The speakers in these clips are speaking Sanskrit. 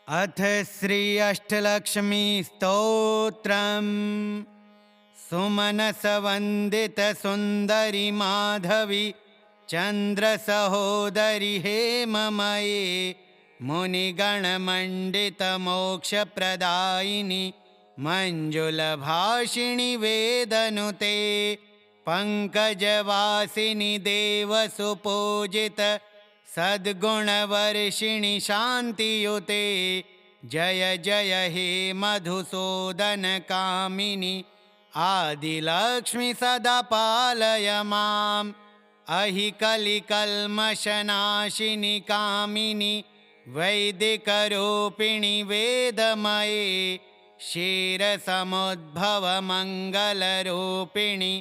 अथ श्री अष्टलक्ष्मी स्तोत्रम्। सुमनस वंदित सुंदरी माधवी चंद्र सहोदरी हेममये मुनिगण मंडित मोक्ष प्रदायिनी मंजुल भाषिणी वेदनुते पंकजवासिनी देव सुपूजित सद्गुणवर्षिणि शान्तियुते जय जय हे मधुसूदन कामिनी आदिलक्ष्मी सदा पालय माम्। अहि कलिकल्मषनाशिनि कामिनि वैदिकरूपिणि वेदमये क्षीरसमुद्भव मङ्गलरूपिणि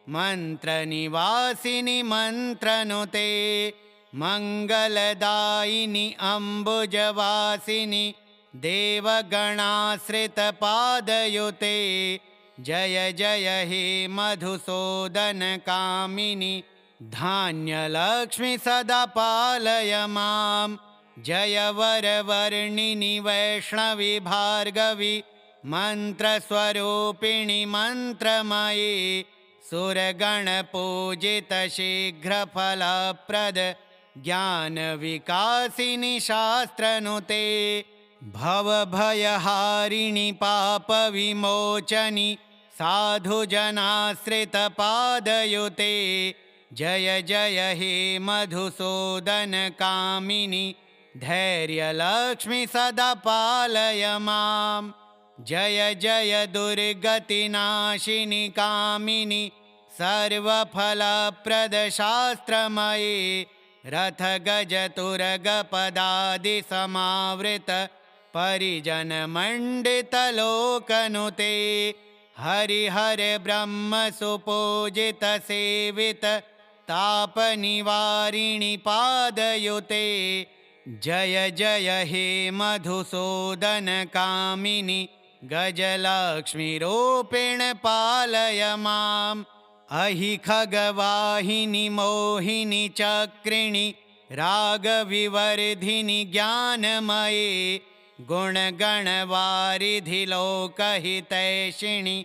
मन्त्रनिवासिनि मन्त्रनुते मंगलदायिनी अम्बुजवासिनी देवगणाश्रितपादयुते जय जय हे मधुसूदन कामिनी धान्यलक्ष्मी सदा पालय माम्। जय वरवर्णिनि वैष्णवी भार्गवी मन्त्रस्वरूपिणि मन्त्रमयी सुरगणपूजित शीघ्रफलप्रद ज्ञान विकासिनी शास्त्रनुते भवभयहारिणि पाप विमोचनि साधुजनाश्रित पादयुते जय जय हे मधुसूदन कामिनी धैर्यलक्ष्मी सदा पालय माम्। जय जय दुर्गतिनाशिनि कामिनि सर्वफलप्रद शास्त्रमयी रथ गज तुरग पदादि समावृत परिजन मंडित लोकनुते हरिहर ब्रह्म सुपूजित सेवित ताप निवारिणि पादयुते जय जय हे मधुसूदन कामिनी गजलक्ष्मी रूपेण पालय माम्। अहि खगवाहिनी मोहिनी चक्रिणि रागविवर्धिनि ज्ञानमये गुणगणवारिधि लोकहितैषिणि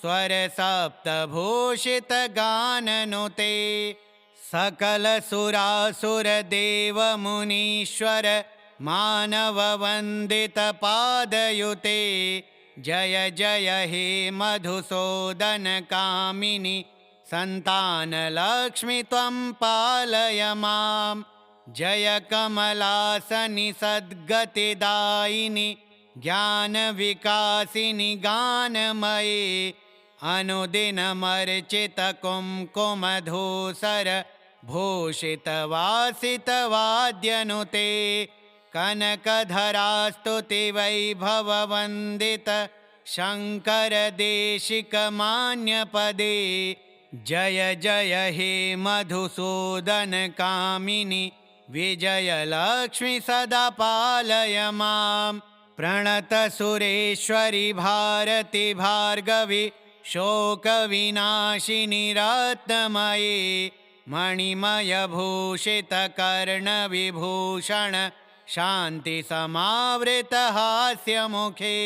स्वरसप्तभूषित गाननुते सकलसुरासुर देव मुनीश्वर मानववन्दित पादयुते जय जय हे मधुसूदन कामिनी संतानलक्ष्मी त्वं पालय माम्। जय कमलासनि सद्गतिदायिनि ज्ञानविकासिनि गानमये अनुदिनमर्चित कुङ्कुमधूसर भूषितवासितवाद्यनुते कनकधरास्तुति वैभववन्दित शङ्कर देशिकमान्यपदे जय जय हे मधुसूदन कामिनी विजयलक्ष्मी सदा पालय माम्। प्रणत सुरेश्वरि भारति भार्गवी शोकविनाशिनि रत्नमयी मणिमयभूषित कर्णविभूषण शान्ति समावृत हास्यमुखे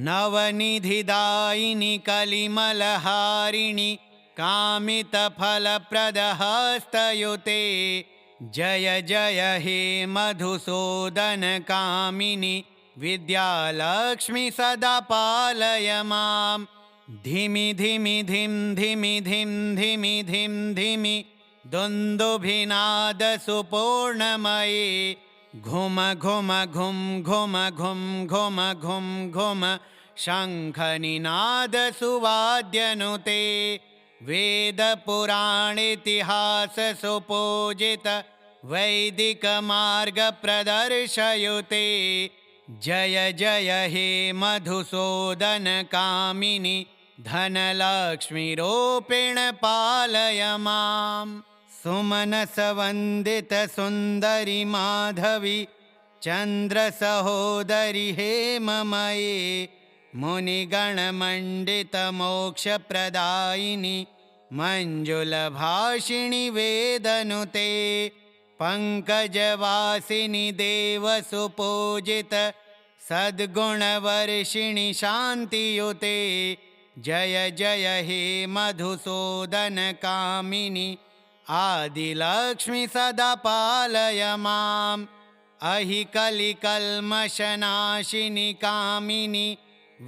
नवनिधिदायिनि कलिमलहारिणि कामितफलप्रदहस्तयुते जय जय हे मधुसूदन कामिनी विद्यालक्ष्मी सदा पालय माम्। धिमि धिमि धिम धिमि धिम धिमि धिम धिमि दुन्दुभिनाद सुपूर्णमयी घुम घुम घुम घुम घुम घुम घुम घुम शङ्खनिनाद सुवाद्यनुते वेद पुराण इतिहास सुपूजित वैदिक मार्ग प्रदर्शयुते जय जय हे मधुसूदन कामिनी धनलक्ष्मी रूपेण पालय माम्। सुमनस वंदित सुंदरी माधवी चंद्र सहोदरी हेममये मुनिगण मंडित मोक्ष प्रदायिनी मंजुल भाषिणी वेदनुते पंकजवासिनी देव सुपूजित सद्गुणवर्षिणि शान्तियुते जय जय हे मधुसूदन कामिनि आदिलक्ष्मि सदा पालय माम् अहि कलिकल्मषनाशिनि कामिनि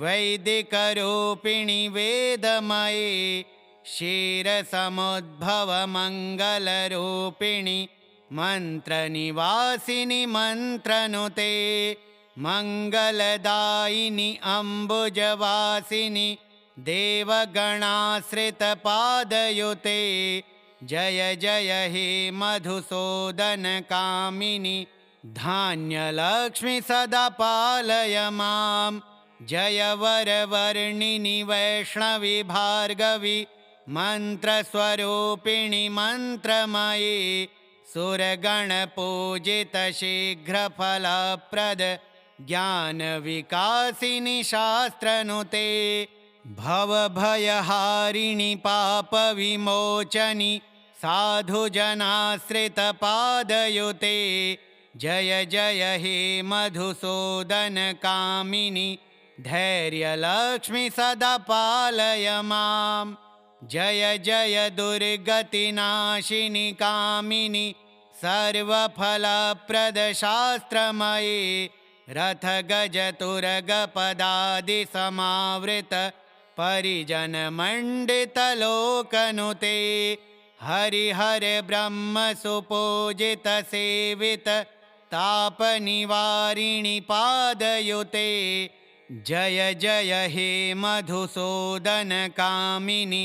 वैदिकरूपिणि वेदमये क्षीरसमुद्भवमङ्गलरूपिणि मन्त्रनिवासिनि मन्त्रनुते मङ्गलदायिनि अम्बुजवासिनि देवगणाश्रितपादयुते जय जय हे मधुसूदन कामिनि धान्यलक्ष्मि सदा पालय माम् जय वरवर्णिनि वैष्णवि भार्गवि मन्त्रस्वरूपिणि मन्त्रमयि सुरगणपूजित शीघ्रफलप्रद ज्ञानविकासिनि शास्त्रनुते भवभयहारिणि पापविमोचनि साधुजनाश्रितपादयुते जय जय हे मधुसूदन कामिनि धैर्यलक्ष्मि सदा पालय माम् जय जय दुर्गतिनाशिनि कामिनि सर्वफलप्रदशास्त्रमयि रथगजतुरगपदादिसमावृत परिजनमण्डितलोकनुते हरिहर ब्रह्मसुपूजित सेवित तापनिवारिणि पादयुते जय जय हे मधुसूदन कामिनि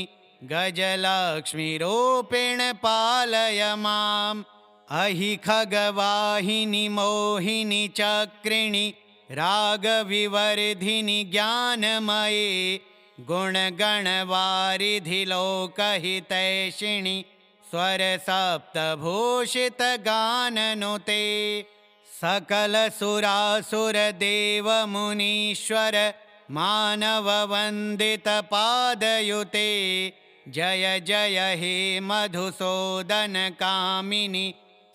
गजलक्ष्मीरूपेण पालय माम् अहि खगवाहिनि मोहिनि चक्रिणि रागविवर्धिनि ज्ञानमये गुणगणवारिधि लोकहितैषिणि स्वरसप्तभूषितगाननुते सकलसुरासुरदेवमुनीश्वर मानववन्दितपादयुते जय जय हे मधुसूदन कामिनि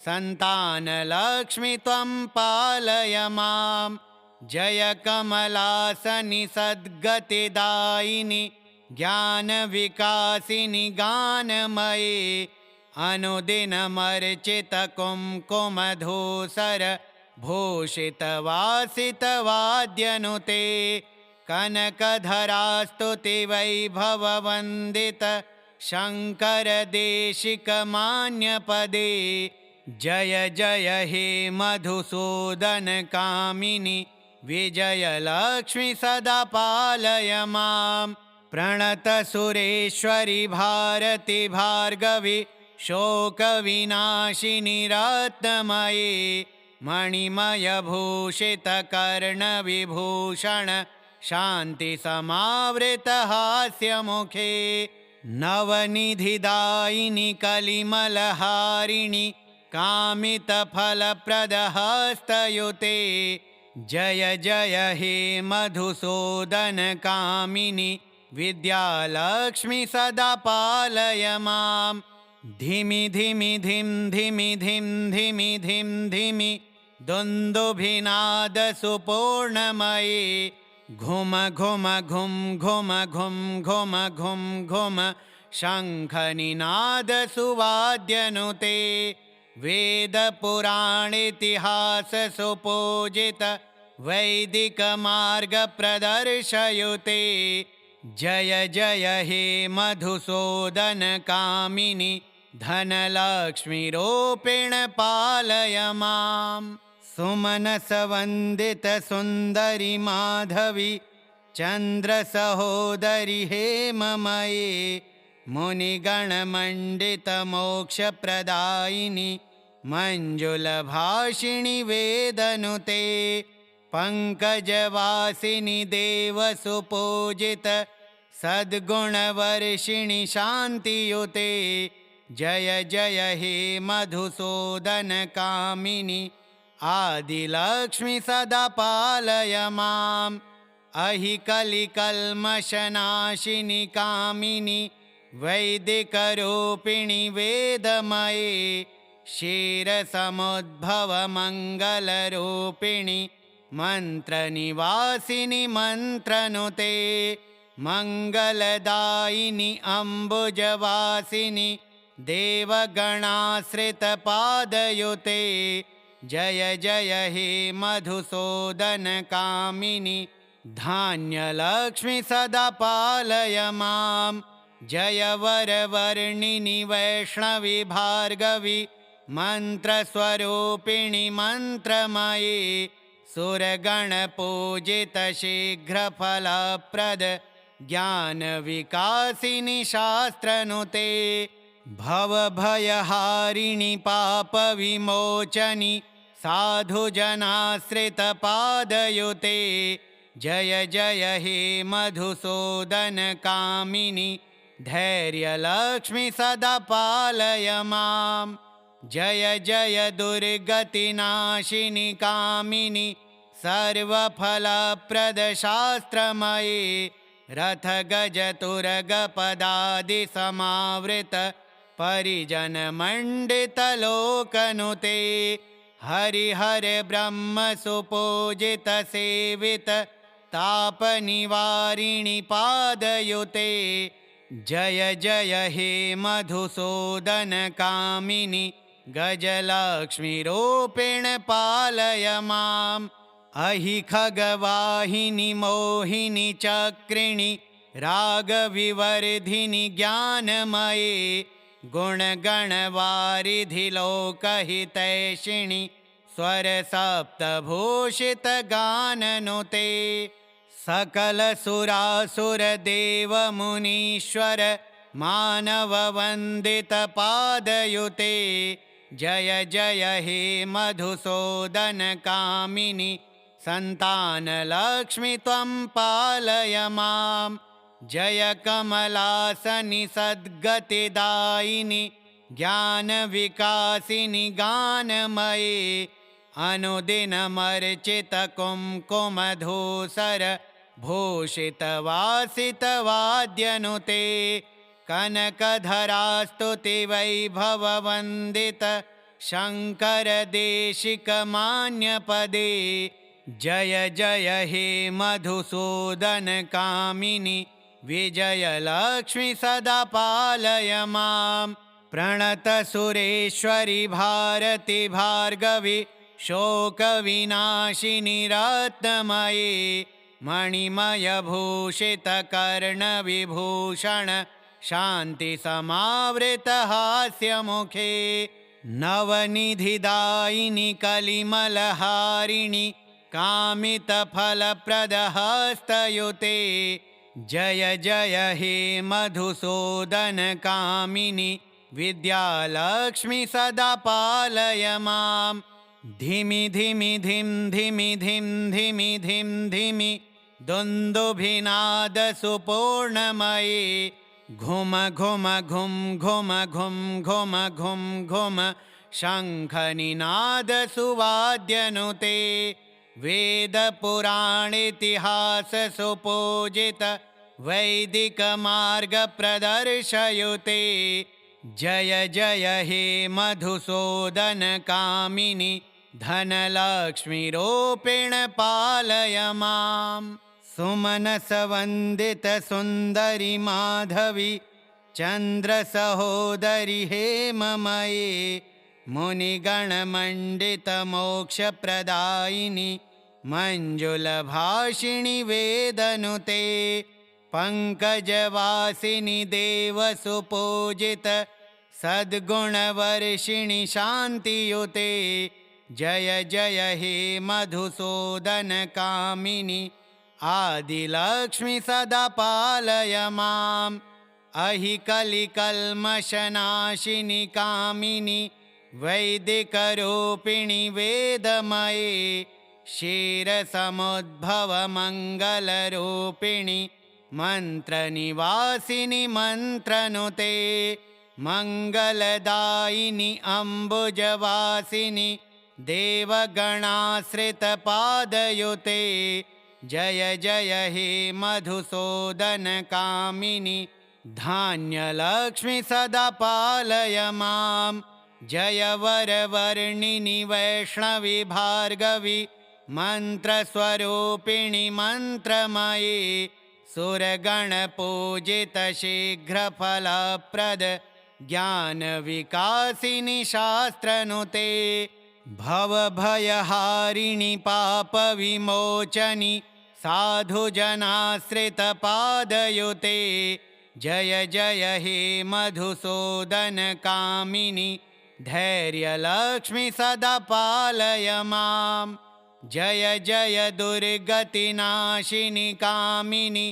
सन्तानलक्ष्मि त्वं पालय माम् जय कमलासनि सद्गतिदायिनि ज्ञानविकासिनि गानमये अनुदिनमर्चित कुङ्कुमधूसर भूषितवासितवाद्यनुते कनकधरास्तुतिवैभववन्दित शङ्करदेशिकमान्यपदे जय जय हे मधुसूदन कामिनि विजयलक्ष्मि सदा पालय माम् प्रणतसुरेश्वरि भारति भार्गवि शोकविनाशिनि रत्नमये मणिमयभूषितकर्णविभूषण शान्तिसमावृतहास्यमुखे नवनिधिदायिनि कलिमलहारिणि कामितफलप्रदहस्तयुते जय जय हे मधुसूदन कामिनि विद्यालक्ष्मि सदा पालय माम् धिमि धिमि धिं धिमि धिं धिमि धिं धिमि दुन्दुभिनादसुपूर्णमये घुम घुम घुं घुम घुं घुम घुं घुम शङ्खनिनादसुवाद्यनुते वेदपुराणेतिहाससुपूजित वैदिकमार्गप्रदर्शयुते जय जय हे मधुसूदन कामिनि धनलक्ष्मीरूपेण पालय माम् सुमनसवन्दित सुन्दरि माधवि चन्द्रसहोदरि हेममये मुनिगणमण्डित मोक्षप्रदायिनि मञ्जुलभाषिणि वेदनुते पङ्कजवासिनि देवसुपूजित सद्गुणवर्षिणि शान्तियुते जय जय हे मधुसूदन कामिनि आदिलक्ष्मि सदा पालय माम् अहि कलिकल्मषनाशिनि कामिनि वैदिकरूपिणि वेदमये क्षीरसमुद्भवमङ्गलरूपिणि मन्त्रनिवासिनि मन्त्रनुते मङ्गलदायिनि अम्बुजवासिनि देवगणाश्रितपादयुते जय जय हे मधुसूदनकामिनि धान्यलक्ष्मि सदा पालय मां जय वरवर्णिनि वैष्णवि भार्गवि मन्त्रस्वरूपिणि मन्त्रमयि सुरगणपूजितशीघ्रफलप्रद ज्ञानविकासिनि शास्त्रनुते भवभयहारिणि पापविमोचनि साधुजनाश्रितपादयुते जय जय हे मधुसूदनकामिनि धैर्यलक्ष्मि सदा पालय मां जय जय दुर्गतिनाशिनि कामिनि सर्वफलप्रदशास्त्रमयि रथगजतुरगपदादिसमावृत परिजनमण्डितलोकनुते हरिहर ब्रह्मसुपूजितसेवित तापनिवारिणि पादयुते जय जय हे मधुसूदनकामिनि गजलक्ष्मीरूपेण पालय माम् अहि खगवाहिनि मोहिनि चक्रिणि रागविवर्धिनि ज्ञानमये गुणगणवारिधिलोकहितैषिणि स्वरसप्तभूषितगाननुते सकलसुरासुरदेवमुनीश्वर मानववन्दितपादयुते जय जय हे मधुसूदनकामिनि सन्तानलक्ष्मि त्वं पालय मां जय कमलासनि सद्गतिदायिनि ज्ञानविकासिनि गानमये अनुदिनमर्चितकुङ्कुमधूसर भूषितवासितवाद्यनुते कनकधरास्तुतिवैभववन्दित शङ्करदेशिकमान्यपदे जय जय हे मधुसूदनकामिनि विजयलक्ष्मि सदा पालय मां प्रणतसुरेश्वरि भारति भार्गवि शोकविनाशिनि रत्नमये मणिमयभूषितकर्णविभूषण शान्तिसमावृतहास्यमुखे नवनिधिदायिनि कलिमलहारिणि कामितफलप्रदहस्तयुते जय जय हे मधुसूदनकामिनि विद्यालक्ष्मि सदा पालय मां धिमि धिमि धिं धिमि धिं धिमि धिं धिमि दुन्दुभिनादसुपूर्णमये घुम घुम घुं घुम घुं घुम घुं घुम शङ्खनिनादसुवाद्यनुते वेदपुराणेतिहाससुपूजित वैदिकमार्गप्रदर्शयुते जय जय हे मधुसूदनकामिनि धनलक्ष्मीरूपेण पालय मां सुमनसवन्दितसुन्दरि माधवि चन्द्रसहोदरि हेममये मुनिगणमण्डितमोक्षप्रदायिनि मञ्जुलभाषिणि वेदनुते पङ्कजवासिनि देवसुपूजित सद्गुणवर्षिणि शान्तियुते जय जय हे मधुसूदनकामिनि आदिलक्ष्मि सदा पालय माम् अहि कलिकल्मषनाशिनि कामिनि वैदिकरूपिणि वेदमये क्षीरसमुद्भवमङ्गलरूपिणि मन्त्रनिवासिनि मन्त्रनुते मङ्गलदायिनि अम्बुजवासिनि देवगणाश्रितपादयुते जय जय हे मधुसूदनकामिनि धान्यलक्ष्मि सदा पालय मां जय वरवर्णिनि वैष्णवि भार्गवि मन्त्रस्वरूपिणि मन्त्रमयि सुरगणपूजितशीघ्रफलप्रद ज्ञानविकासिनि शास्त्रनुते भवभयहारिणि पापविमोचनि साधुजनाश्रितपादयुते जय जय हे मधुसूदनकामिनि धैर्यलक्ष्मि सदा पालय माम् जय जय दुर्गतिनाशिनि कामिनि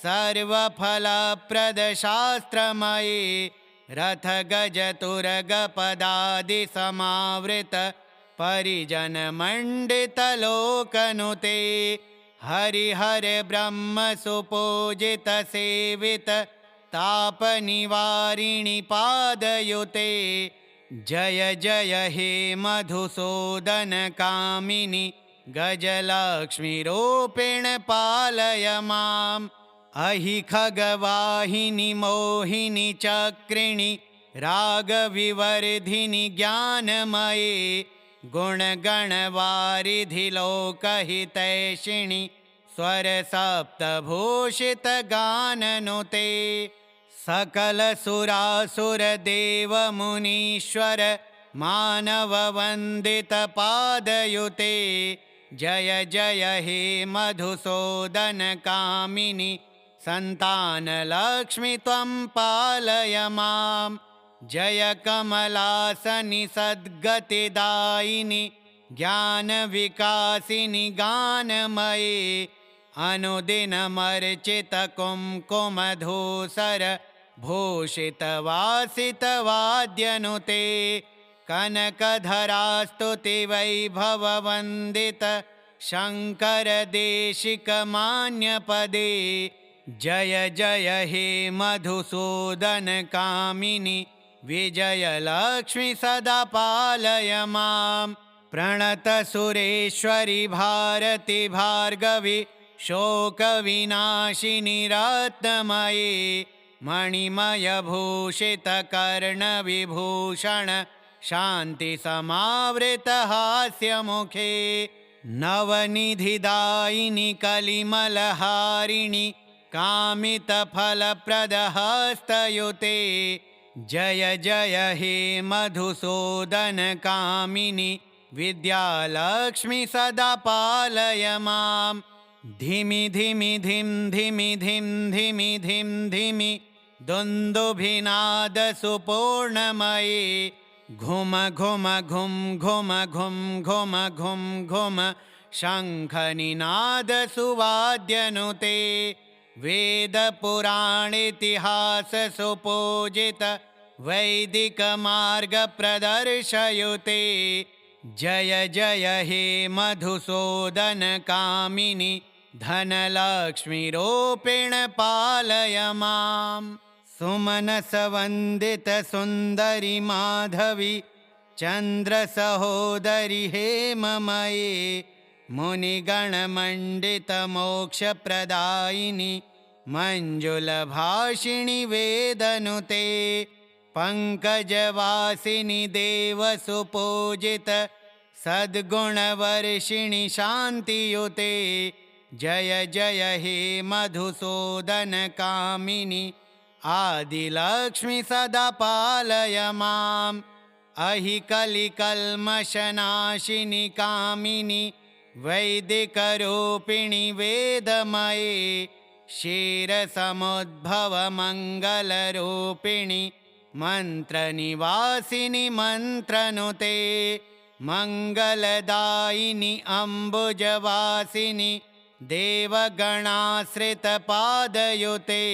सर्वफलप्रदशास्त्रमयि रथगजतुरगपदादिसमावृत परिजनमण्डितलोकनुते हरिहर ब्रह्मसुपूजितसेवित तापनिवारिणि पादयुते जय जय हे मधुसूदनकामिनि गजलक्ष्मीरूपेण पालय माम् अहि खगवाहिनि मोहिनि चक्रिणि रागविवर्धिनि ज्ञानमये गुणगणवारिधिलोकहितैषिणि स्वरसप्तभूषितगाननुते सकलसुरासुरदेवमुनीश्वर मानववन्दितपादयुते जय जय हे मधुसूदनकामिनि सन्तानलक्ष्मि त्वं पालय माम् जय कमलासनि सद्गतिदायिनि ज्ञानविकासिनि गानमये अनुदिनमर्चितकुङ्कुमधूसर भूषितवासितवाद्यनुते कनकधरास्तुतिवैभववन्दित शङ्करदेशिकमान्यपदे जय जय हे मधुसूदनकामिनि विजयलक्ष्मि सदा पालय माम् प्रणतसुरेश्वरि भारति भार्गवि शोकविनाशिनि रत्नमये मणिमयभूषितकर्णविभूषण शान्तिसमावृतहास्यमुखे नवनिधिदायिनि कलिमलहारिणि कामितफलप्रदहस्तयुते जय जय हे मधुसूदनकामिनि विद्यालक्ष्मि सदा पालय माम् धिमि धिमि धिं धिमि धिं धिमि धिं धिमि दुन्दुभिनादसुपूर्णमये घुम घुम घुं घुम घुं घुम घुं घुम शङ्खनिनादसुवाद्यनुते वेदपुराणेतिहाससुपूजित वैदिकमार्गप्रदर्शयुते जय जय हे मधुसूदनकामिनि धनलक्ष्मीरूपेण पालय माम् सुमनसवन्दितसुन्दरि माधवि चन्द्रसहोदरि हेममये मुनिगणमण्डितमोक्षप्रदायिनि मञ्जुलभाषिणि वेदनुते पङ्कजवासिनि देवसुपूजित सद्गुणवर्षिणि शान्तियुते जय जय हे मधुसूदनकामिनि आदिलक्ष्मि सदा पालय माम् अहि कलिकल्मषनाशिनि कामिनि वैदिकरूपिणि वेदमये क्षीरसमुद्भवमङ्गलरूपिणि मन्त्रनिवासिनि मन्त्रनुते मङ्गलदायिनि अम्बुजवासिनि देवगणाश्रितपादयुते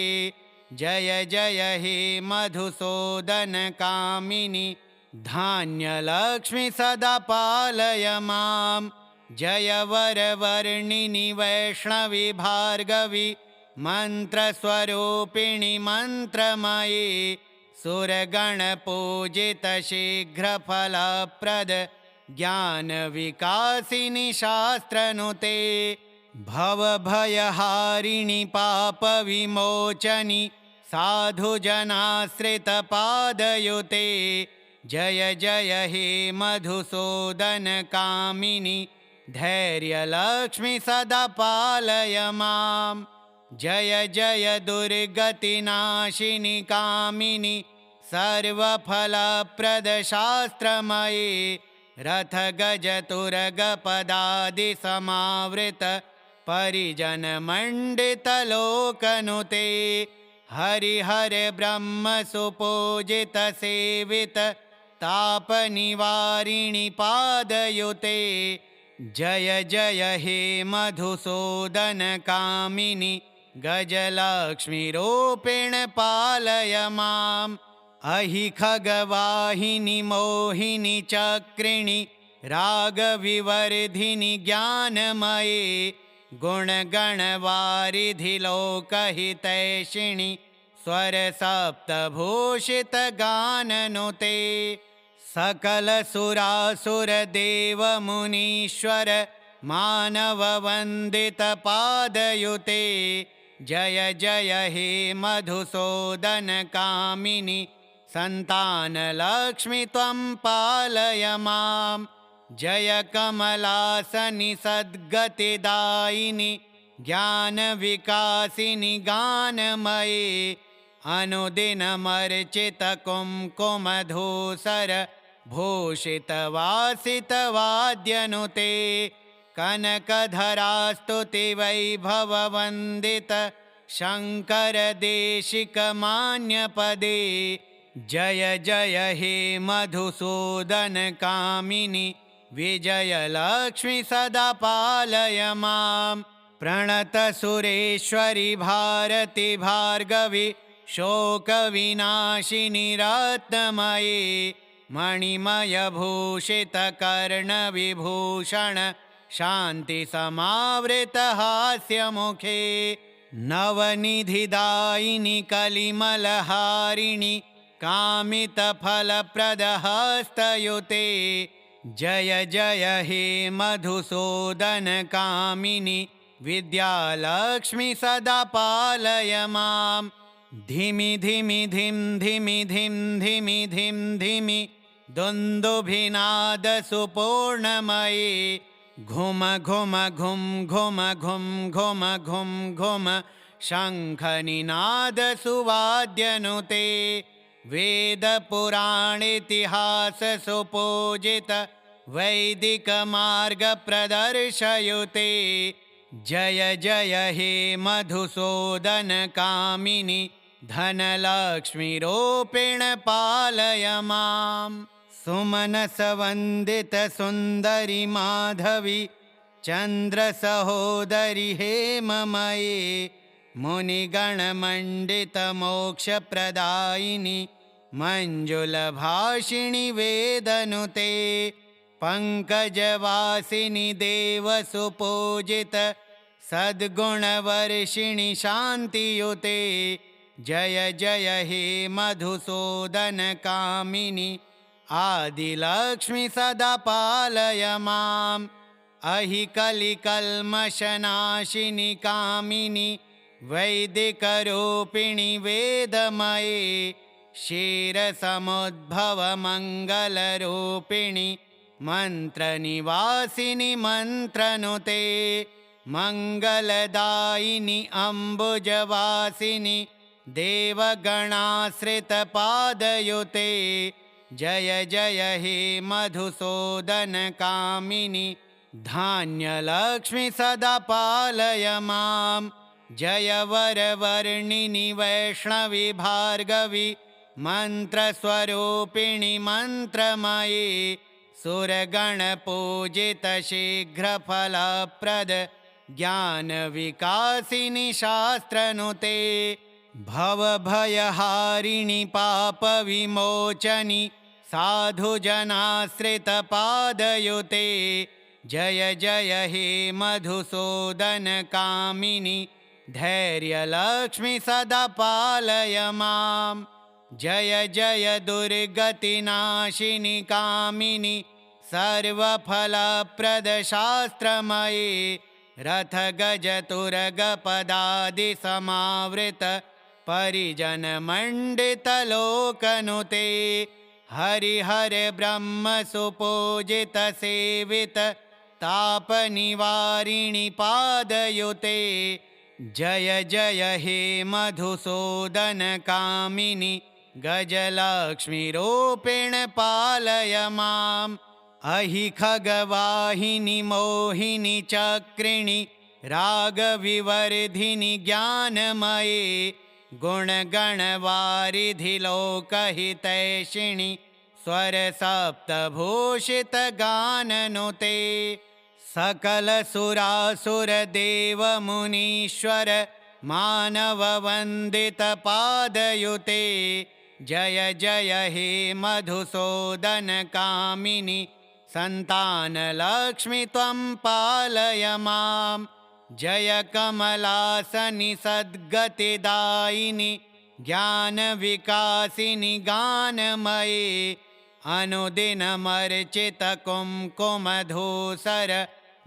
जय जय हे मधुसूदनकामिनि धान्यलक्ष्मि सदा पालय माम् जय वरवर्णिनि वैष्णवि भार्गवि मन्त्रस्वरूपिणि मन्त्रमये सुरगणपूजितशीघ्रफलप्रद ज्ञानविकासिनि शास्त्रनुते भवभयहारिणि पापविमोचनि साधुजनाश्रितपादयुते जय जय हे मधुसूदनकामिनि धैर्यलक्ष्मी सदा पालय मां। जय जय दुर्गतिनाशिनि कामिनि सर्वफलप्रदशास्त्रमयि रथगजतुरगपदादिसमावृत परिजनमण्डितलोकनुते। हरिहर ब्रह्म सुपूजित सेवित तापनिवारिणि पादयुते। जय जय हे मधुसूदन कामिनि गजलक्ष्मीरूपेण पालय माम्। अहि खगवाहिनि मोहिनि चक्रिणि रागविवर्धिनि ज्ञानमये गुणगणवारिधि लोकहितैषिणि स्वरसप्तभूषितगाननुते। सकलसुरासुरदेवमुनीश्वर मानववन्दितपादयुते। जय जय हे मधुसूदन कामिनि सन्तानलक्ष्मि त्वं पालय माम्। जय कमलासनि सद्गतिदायिनि ज्ञानविकासिनि गानमये अनुदिनमर्चितकुङ्कुमधूसर भूषितवासितवाद्यनुते। कनकधरास्तुतिवैभववन्दित शङ्करदेशिकमान्यपदे। जय जय हे मधुसूदन कामिनि विजयलक्ष्मि सदा पालय माम्। प्रणतसुरेश्वरि भारति भार्गवि शोकविनाशिनि रत्नमये मणिमयभूषितकर्णविभूषण शान्तिसमावृतहास्यमुखे। नवनिधिदायिनि कलिमलहारिणि कामितफलप्रदहस्तयुते। जय जय हे मधुसूदन कामिनि विद्यालक्ष्मि सदा पालय माम्। धिमि धिमि धिं धिमि धिं धिमि धिं धिमि दुन्दुभिनादसुपूर्णमये घुम घुम घुं घुम घुं घुम घुं घुम शङ्खनिनादसुवाद्यनुते। वेदपुराणेतिहाससुपूजित वैदिकमार्गप्रदर्शयुते। जय जय हे मधुसूदन कामिनि धनलक्ष्मीरूपेण पालय माम्। सुमनसवन्दित सुन्दरि माधवि चन्द्रसहोदरि हेममये मुनिगणमण्डित मोक्षप्रदायिनि मञ्जुलभाषिणि वेदनुते। पङ्कजवासिनि देवसुपूजित सद्गुणवर्षिणि शान्तियुते। जय जय हे मधुसूदन कामिनि आदिलक्ष्मि सदा पालय माम्। अहि कलिकल्मषनाशिनि कामिनि वैदिकरूपिणि वेदमये क्षीरसमुद्भवमङ्गलरूपिणि मन्त्रनिवासिनि मन्त्रनुते। मङ्गलदायिनि अम्बुजवासिनि देवगणाश्रितपादयुते। जय जय हे मधुसूदन कामिनि धान्यलक्ष्मि सदा पालय माम्। जय वरवर्णिनि वैष्णवि भार्गवि मन्त्रस्वरूपिणि मन्त्रमये सुरगणपूजित शीघ्रफलप्रद ज्ञानविकासिनि शास्त्रनुते। भवभयहारिणि पापविमोचनि साधुजनाश्रितपादयुते। जय जय हे मधुसूदन कामिनि धैर्यलक्ष्मि सदा पालय माम्। जय जय दुर्गतिनाशिनि कामिनि सर्वफलप्रदशास्त्रमये रथगजतुरगपदादिसमावृत परिजनमण्डितलोकनुते। हरिहर ब्रह्म सुपूजित सेवित तापनिवारिणि पादयुते जय जय हे मधुसूदनकामिनि गजलक्ष्मीरूपेण पालय माम् अहि खगवाहिनि मोहिनि चक्रिणि रागविवर्धिनि ज्ञानमये गुणगणवारिधि लोकहितैषिणि स्वरसप्तभूषितगाननुते सकलसुरासुरदेवमुनीश्वर मानववन्दितपादयुते जय जय हे मधुसूदनकामिनि सन्तानलक्ष्मि त्वं पालय माम् जय कमलासनि सद्गतिदायिनि ज्ञानविकासिनि गानमये अनुदिनमर्चितकुङ्कुमधूसर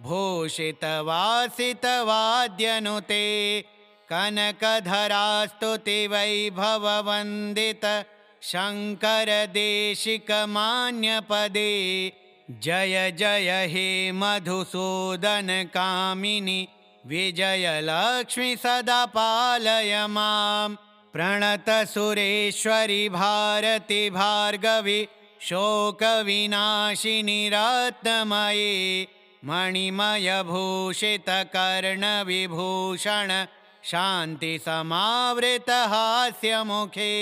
भूषितवासितवाद्यनुते कनकधरास्तुतिवैभववन्दित शङ्करदेशिकमान्यपदे जय जय हे मधुसूदनकामिनि विजयलक्ष्मि सदा पालय माम् प्रणतसुरेश्वरि भारति भार्गवि शोकविनाशिनि रत्नमये मणिमयभूषितकर्णविभूषण शान्तिसमावृतहास्यमुखे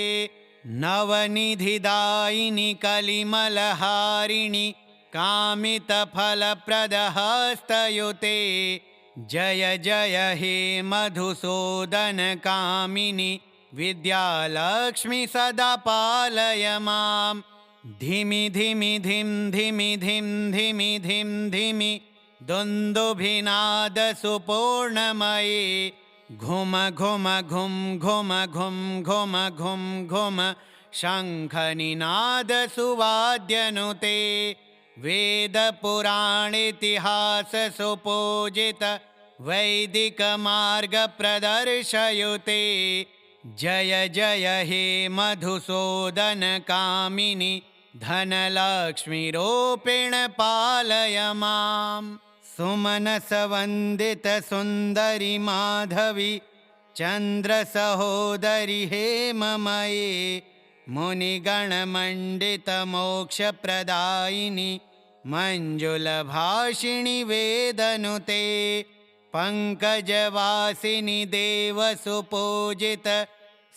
नवनिधिदायिनि कलिमलहारिणि कामितफलप्रदहस्तयुते जय जय हे मधुसूदनकामिनि विद्यालक्ष्मि सदा पालय माम् धिमि धिमि धिं धिमि धिं धिमि धिं धिमि दुन्दुभिनादसुपूर्णमये घुम घुम घुं घुम घुं घुम घुं घुम शङ्खनिनादसुवाद्यनुते वेदपुराणेतिहाससुपूजित वैदिकमार्गप्रदर्शयुते जय जय हे मधुसूदनकामिनि धनलक्ष्मीरूपेण पालय माम् सुमनसवन्दितसुन्दरि माधवि चन्द्रसहोदरि हेममये मुनिगणमण्डितमोक्षप्रदायिनि मञ्जुलभाषिणि वेदनुते पङ्कजवासिनि देवसुपूजित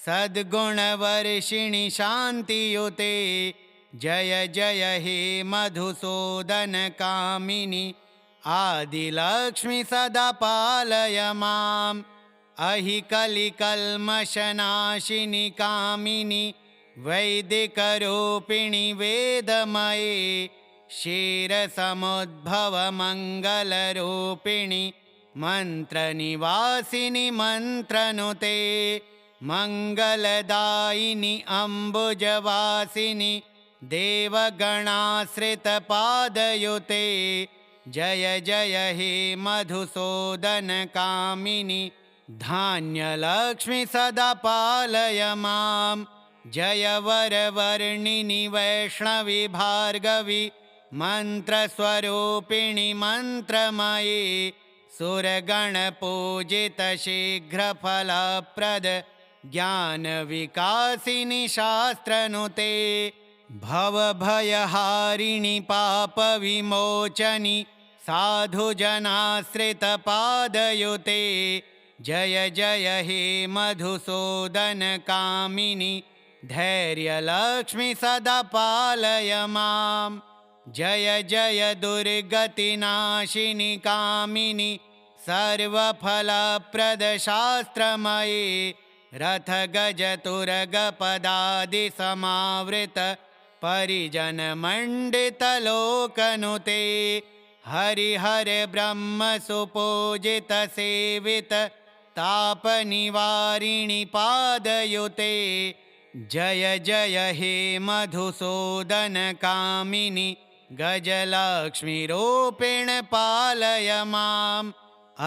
सद्गुणवर्षिणि शान्तियुते जय जय हे मधुसूदनकामिनि आदिलक्ष्मि सदा पालय माम् अहि कलिकल्मषनाशिनि कामिनि वैदिकरूपिणि वेदमये क्षीरसमुद्भवमङ्गलरूपिणि मन्त्रनिवासिनि मन्त्रनुते मङ्गलदायिनि अम्बुजवासिनि देवगणाश्रितपादयुते जय जय हे मधुसूदनकामिनि धान्यलक्ष्मि सदा पालय माम् जय वरवर्णिनि वैष्णवि भार्गवि मन्त्रस्वरूपिणि मन्त्रमये सुरगणपूजित शीघ्रफलप्रद ज्ञानविकासिनि शास्त्रनुते भवभयहारिणि पापविमोचनि साधुजनाश्रितपादयुते जय जय हे मधुसूदनकामिनि धैर्यलक्ष्मि सदा पालय माम् जय जय दुर्गतिनाशिनि कामिनि सर्वफलप्रदशास्त्रमये रथगजतुरगपदादिसमावृत परिजनमण्डितलोकनुते हरिहर ब्रह्मसुपूजितसेवित तापनिवारिणि पादयुते जय जय हे मधुसूदनकामिनि गजलक्ष्मीरूपेण पालय माम्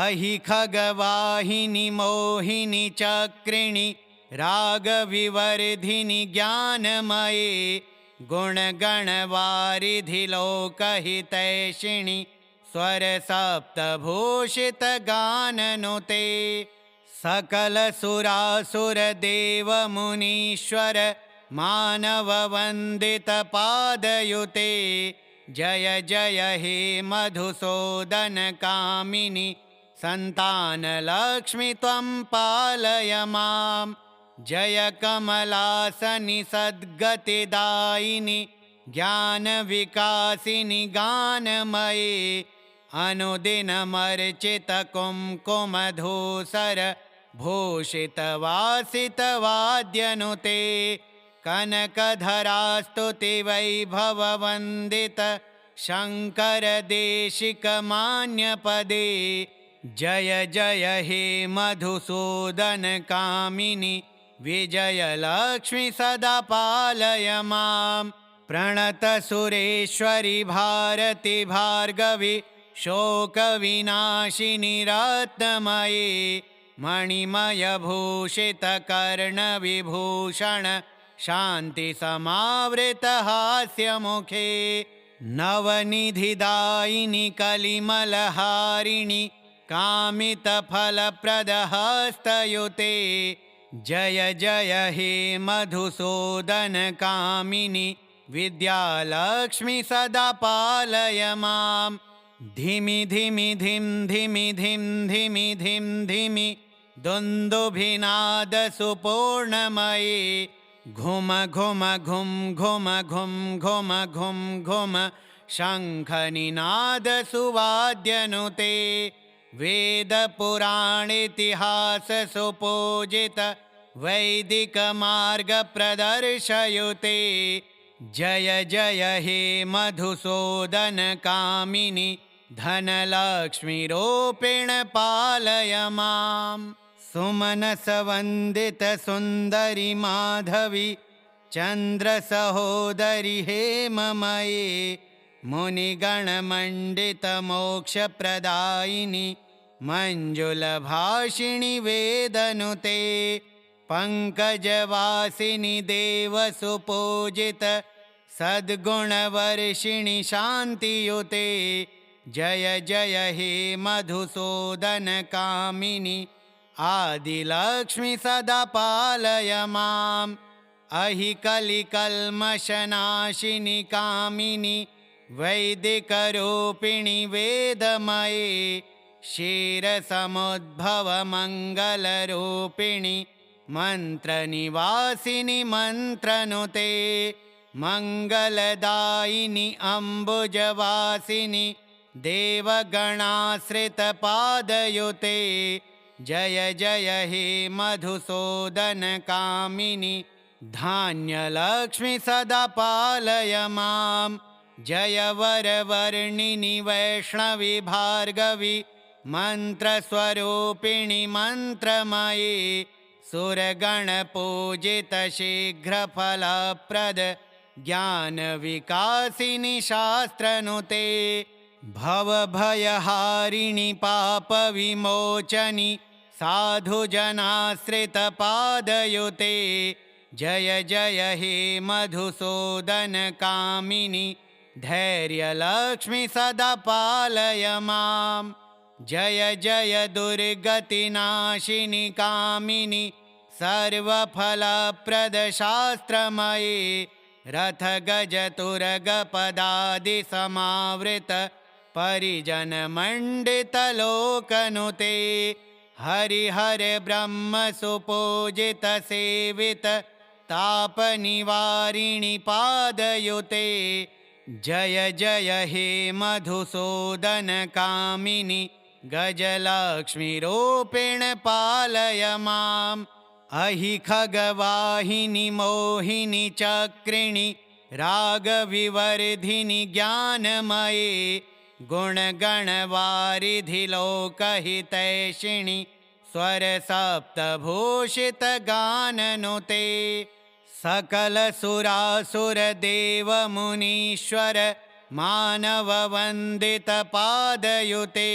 अहि खगवाहिनि मोहिनि चक्रिणि रागविवर्धिनि ज्ञानमये गुणगणवारिधि लोकहितैषिणि स्वरसप्तभूषितगाननुते सकलसुरासुरदेवमुनीश्वर मानववन्दितपादयुते जय जय हे मधुसूदनकामिनि सन्तानलक्ष्मि त्वं पालय मां जय कमलासनि सद्गतिदायिनि ज्ञानविकासिनि गानमये अनुदिनमर्चितकुङ्कुमधूसर भूषितवासितवाद्यनुते कनकधरास्तुतिवैभववन्दित शङ्करदेशिकमान्यपदे जय जय हे मधुसूदनकामिनि विजयलक्ष्मि सदा पालय मां प्रणतसुरेश्वरि भारति भार्गवि शोकविनाशिनि रत्नमये मणिमयभूषितकर्णविभूषण शान्तिसमावृतहास्यमुखे नवनिधिदायिनि कलिमलहारिणि कामितफलप्रदहस्तयुते जय जय हे मधुसूदनकामिनि विद्यालक्ष्मि सदा पालय मां धिमि धिमि धिं धिमि धिं धिमि धिं धिमि दुन्दुभिनादसुपूर्णमये घुम घुम घुं घुम घुं घुम घुं घुम शङ्खनिनादसुवाद्यनुते वेदपुराणेतिहाससुपूजित वैदिकमार्गप्रदर्शयुते जय जय हे मधुसूदनकामिनि धनलक्ष्मीरूपेण पालय मां सुमनसवन्दितसुन्दरि माधवि चन्द्रसहोदरि हेममये मुनिगणमण्डितमोक्षप्रदायिनि मञ्जुलभाषिणि वेदनुते पङ्कजवासिनि देवसुपूजित सद्गुणवर्षिणि शान्तियुते जय जय हे मधुसूदनकामिनि आदिलक्ष्मि सदा पालय मां अहिकलिकल्मषनाशिनि कामिनि वैदिकरूपिणि वेदमये क्षीरसमुद्भवमङ्गलरूपिणि मन्त्रनिवासिनि मन्त्रनुते मङ्गलदायिनि अम्बुजवासिनि देवगणाश्रितपादयुते जय जय हे मधुसूदनकामिनि धान्यलक्ष्मि सदा पालय मां जय वरवर्णिनि वैष्णवि भार्गवि मन्त्रस्वरूपिणि मन्त्रमये सुरगणपूजित शीघ्रफलप्रद ज्ञानविकासिनि शास्त्रनुते भवभयहारिणि पापविमोचनि साधुजनाश्रितपादयुते जय जय हे मधुसूदनकामिनि धैर्यलक्ष्मि सदा पालय मां जय जय दुर्गतिनाशिनि कामिनि सर्वफलप्रदशास्त्रमये रथगजतुरगपदादिसमावृत परिजनमण्डितलोकनुते हरिहर ब्रह्मसुपूजितसेवित तापनिवारिणि पादयुते जय जय हे मधुसूदनकामिनि गजलक्ष्मीरूपेण पालय मां अहि खगवाहिनि मोहिनि चक्रिणि रागविवर्धिनि ज्ञानमये गुणगणवारिधि लोकहितैषिणि स्वरसप्तभूषितगाननुते सकलसुरासुरदेवमुनीश्वर मानववन्दितपादयुते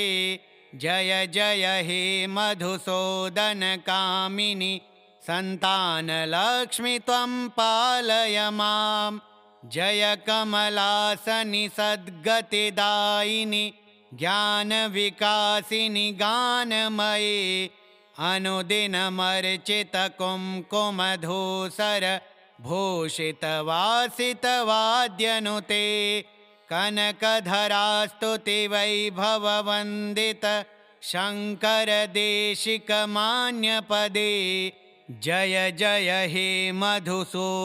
जय जय हे मधुसूदनकामिनि सन्तानलक्ष्मि त्वं पालय मां जय कमलासनि सद्गतिदायिनि ज्ञानविकासिनि गानमयि अनुदिनमर्चितकुङ्कुमधूसर भूषितवासितवाद्यनुते कनकधरास्तुतिवैभववन्दित शङ्करदेशिकमान्यपदे जय जय हे मधुसूदनकामिनि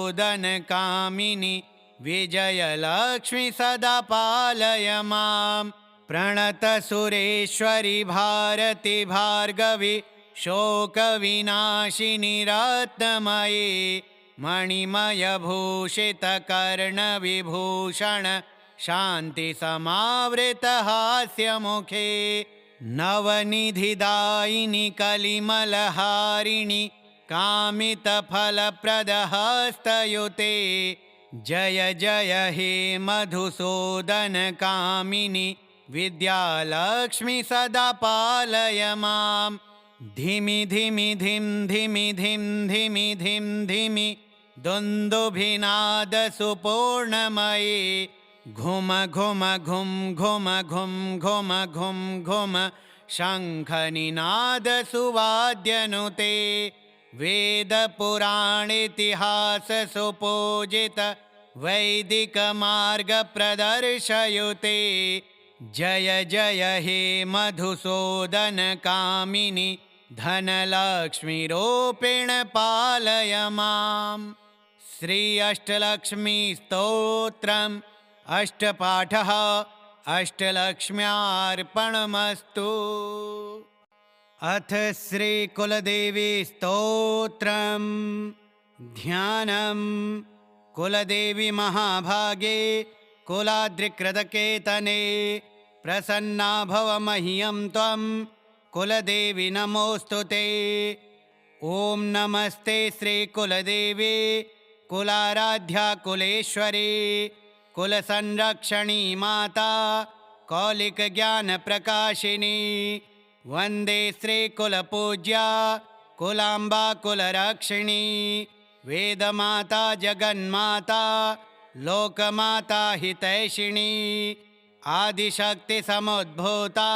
विजयलक्ष्मि सदा पालय मां प्रणतसुरेश्वरि भारति भार्गवि शोकविनाशिनि रत्नमयि मणिमयभूषितकर्णविभूषण शान्तिसमावृतहास्यमुखे नवनिधिदायिनि कलिमलहारिणि कामितफलप्रदहस्तयुते जय जय हे मधुसूदनकामिनि विद्यालक्ष्मि सदा पालय मां धिमि धिमि धिं धिमि धिं धिमि धिं धिमि दुन्दुभिनादसुपूर्णमयि घुम घुम घुं घुम घुं घुम घुं घुम शङ्खनिनादसुवाद्यनुते वेदपुराणेतिहाससुपूजित वैदिकमार्गप्रदर्शयुते जय जय हे मधुसूदनकामिनि धनलक्ष्मीरूपेण पालय मां श्री अष्टलक्ष्मीस्तोत्रम् अष्टपाठः अष्टलक्ष्म्यार्पणमस्तु। अथ श्री कुलदेवी स्तोत्रम् ध्यानम् कुलदेवी महाभागे कुलाद्रिकृतकेतने प्रसन्ना भव मह्यं त्वं कुलदेवी नमोऽस्तुते। ॐ नमस्ते श्री कुलदेवी कुलाराध्या कुलेश्वरी कुलसंरक्षणी माता कौलिकज्ञानप्रकाशिनी वन्दे श्रीकुलपूज्या कुलाम्बा कुलरक्षिणी वेदमाता जगन्माता लोकमाता हितैषिणी आदिशक्तिसमुद्भूता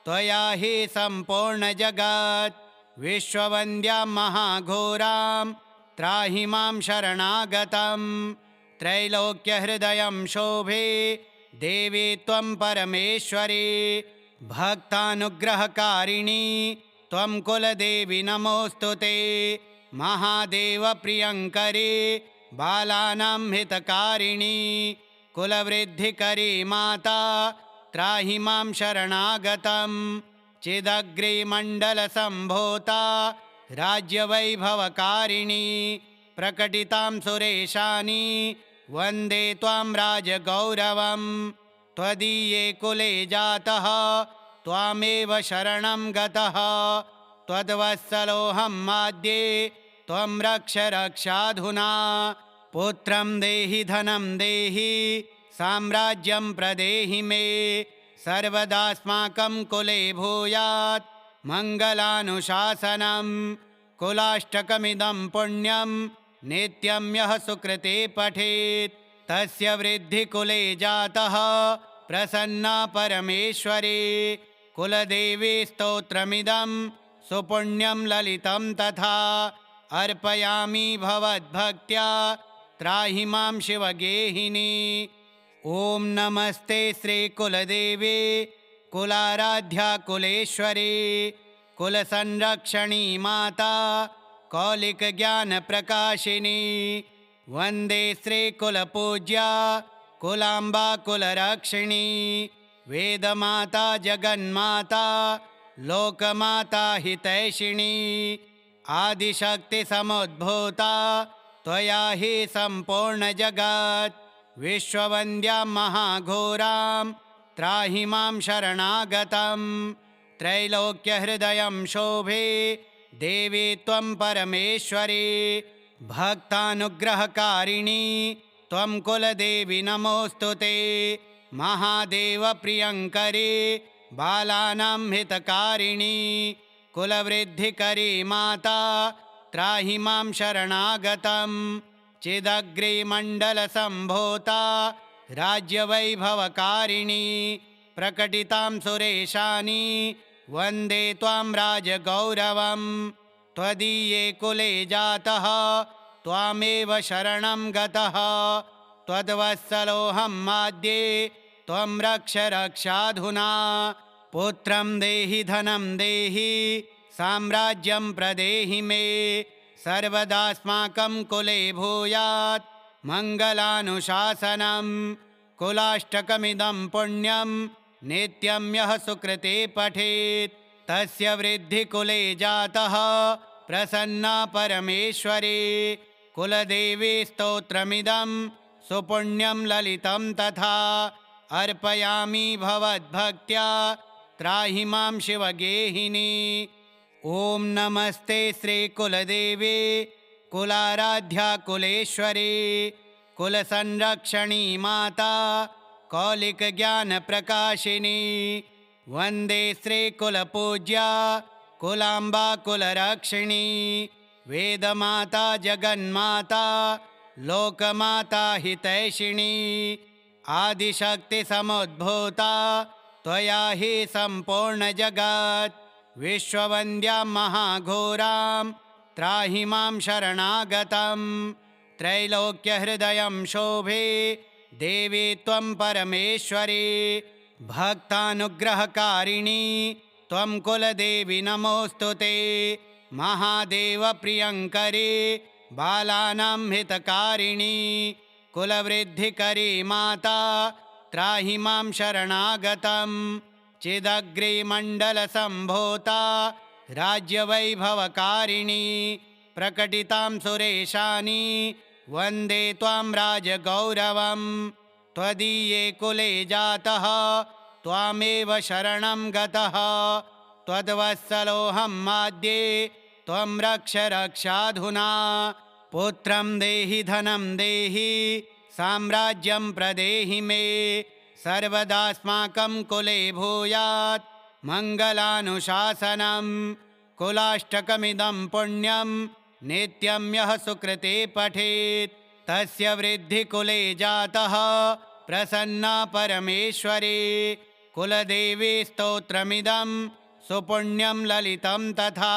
त्वया हि सम्पूर्णजगत् विश्ववन्द्यां महाघोरां त्राहि मां शरणागतं त्रैलोक्यहृदयं शोभे देवी त्वं परमेश्वरी भक्तानुग्रहकारिणी त्वं कुलदेवी नमोऽस्तुते। महादेवप्रियङ्करी बालानां हितकारिणी कुलवृद्धिकरी माता त्राहि मां शरणागतं चिदग्रिमण्डलसम्भूता राज्यवैभवकारिणी प्रकटितां सुरेशानी वन्दे त्वां राजगौरवं त्वदीये कुले जातः त्वामेव शरणं गतः त्वद्वत्सलोऽहं माद्ये त्वं रक्ष रक्षाधुना पुत्रं देहि धनं देहि साम्राज्यं प्रदेहि मे सर्वदास्माकं कुले भूयात् मङ्गलानुशासनं कुलाष्टकमिदं पुण्यं नित्यं यः सुकृते पठेत् तस्य वृद्धिकुले जातः प्रसन्ना परमेश्वरी कुलदेवी स्तोत्रमिदं सुपुण्यं ललितं तथा अर्पयामि भवद्भक्त्या त्राहि मां शिवगेहिनी। ॐ नमस्ते श्रीकुलदेवी कुलाराध्या कुलेश्वरी कुलसंरक्षणी माता कौलिकज्ञानप्रकाशिनी वन्दे श्रीकुलपूज्या कुलाम्बा कुलरक्षिणी वेदमाता जगन्माता लोकमाता हितैषिणी आदिशक्तिसमुद्भूता त्वया हि सम्पूर्णजगत् विश्ववन्द्यां महाघोरां त्राहि मां शरणागतं त्रैलोक्यहृदयं शोभे देवी त्वं परमेश्वरी भक्तानुग्रहकारिणी त्वं कुलदेवी नमोऽस्तुते। महादेवप्रियङ्करी बालानां हितकारिणी कुलवृद्धिकरी माता त्राहि मां शरणागतं चिदग्रिमण्डलसम्भूता राज्यवैभवकारिणी प्रकटितां सुरेशानि वन्दे त्वां राजगौरवं त्वदीये कुले जातः त्वामेव शरणं गतः त्वद्वत्सलोऽहं माद्ये त्वं रक्ष रक्षाधुना पुत्रं देहि धनं देहि साम्राज्यं प्रदेहि मे सर्वदास्माकं कुले भूयात् मङ्गलानुशासनं कुलाष्टकमिदं पुण्यं नित्यं यः सुकृते पठेत् तस्य वृद्धिकुले जातः प्रसन्ना परमेश्वरी कुलदेवी स्तोत्रमिदं सुपुण्यं ललितं तथा अर्पयामि भवद्भक्त्या त्राहि मां शिवगेहिनी। ॐ नमस्ते श्रीकुलदेवी कुलाराध्या कुलेश्वरी कुलसंरक्षणी माता कौलिकज्ञानप्रकाशिनी वन्दे श्रीकुलपूज्या कुलाम्बा कुलरक्षिणी वेदमाता जगन्माता लोकमाता हितैषिणी आदिशक्तिसमुद्भूता त्वया हि सम्पूर्णजगत् विश्ववन्द्यां महाघोरां त्राहि मां शरणागतं त्रैलोक्यहृदयं शोभे देवी त्वं परमेश्वरी भक्तानुग्रहकारिणी त्वं कुलदेवी नमोऽस्तु ते महादेवप्रियङ्करी बालानां हितकारिणी कुलवृद्धिकरी माता त्राहि मां शरणागतं चिदग्रिमण्डलसम्भूता राज्यवैभवकारिणी प्रकटितां सुरेशानि वन्दे त्वां राजगौरवं त्वदीये कुले जातः त्वामेव शरणं गतः त्वद्वत्सलोऽहं माद्ये त्वं रक्ष रक्षाधुना पुत्रं देहि धनं देहि साम्राज्यं प्रदेहि मे सर्वदास्माकं कुले भूयात् मङ्गलानुशासनं कुलाष्टकमिदं पुण्यं नित्यं यः सुकृते पठेत् तस्य वृद्धिकुले जातः प्रसन्ना परमेश्वरी कुलदेवी स्तोत्रमिदं सुपुण्यं ललितं तथा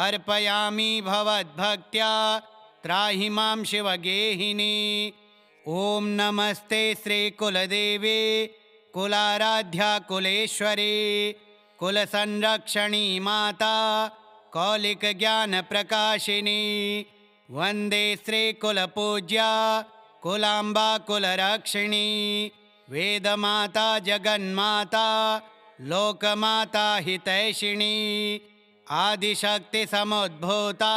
अर्पयामि भवद्भक्त्या त्राहि मां शिवगेहिनी। ॐ नमस्ते श्रीकुलदेवी कुलाराध्या कुलेश्वरी कुलसंरक्षणी माता कौलिकज्ञानप्रकाशिनी वन्दे श्रीकुलपूज्या कुलाम्बा कुलरक्षिणी वेदमाता जगन्माता लोकमाता हितैषिणी आदिशक्तिसमुद्भूता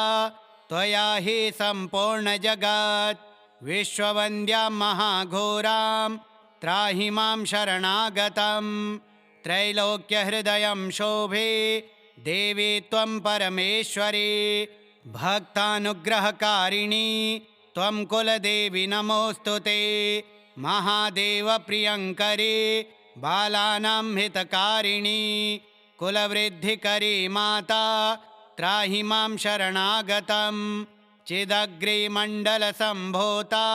त्वया हि सम्पूर्णजगत् विश्ववन्द्यां महाघोरां त्राहि मां शरणागतं त्रैलोक्यहृदयं शोभे देवी त्वं परमेश्वरी भक्तानुग्रहकारिणी त्वं कुलदेवी नमोऽस्तु ते महादेवप्रियङ्करी बालानां हितकारिणी कुलवृद्धिकरी माता त्राहि मां शरणागतं चिदग्रिमण्डलसम्भूता